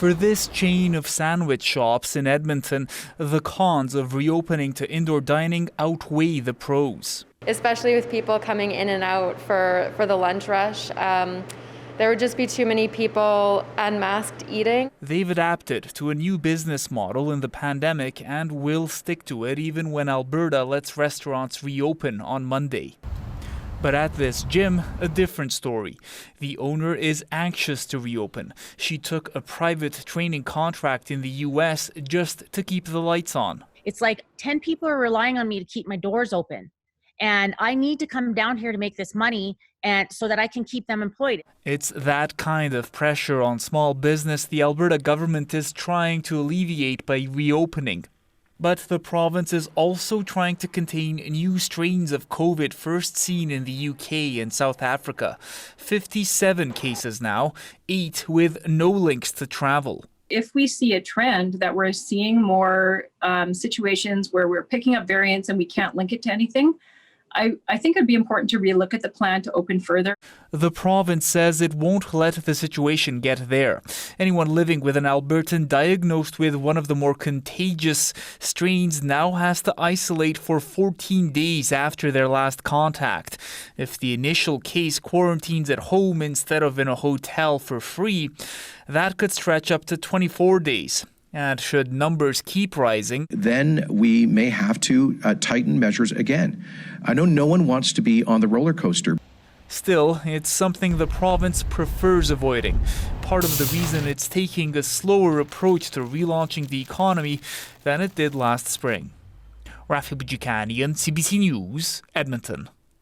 For this chain of sandwich shops in Edmonton, the cons of reopening to indoor dining outweigh the pros. Especially with people coming in and out for the lunch rush. There would just be too many people unmasked eating. They've adapted to a new business model in the pandemic and will stick to it even when Alberta lets restaurants reopen on Monday. But at this gym, a different story. The owner is anxious to reopen. She took a private training contract in the U.S. just to keep the lights on. It's like 10 people are relying on me to keep my doors open. And I need to come down here to make this money and so that I can keep them employed. It's that kind of pressure on small business the Alberta government is trying to alleviate by reopening. But the province is also trying to contain new strains of COVID first seen in the UK and South Africa. 57 cases now, 8 with no links to travel. If we see a trend that we're seeing more situations where we're picking up variants and we can't link it to anything, I think it'd be important to relook at the plan to open further. The province says it won't let the situation get there. Anyone living with an Albertan diagnosed with one of the more contagious strains now has to isolate for 14 days after their last contact. If the initial case quarantines at home instead of in a hotel for free, that could stretch up to 24 days. And should numbers keep rising, then we may have to tighten measures again. I know no one wants to be on the roller coaster. Still, it's something the province prefers avoiding. Part of the reason it's taking a slower approach to relaunching the economy than it did last spring. Rafi Bujikanian, CBC News, Edmonton.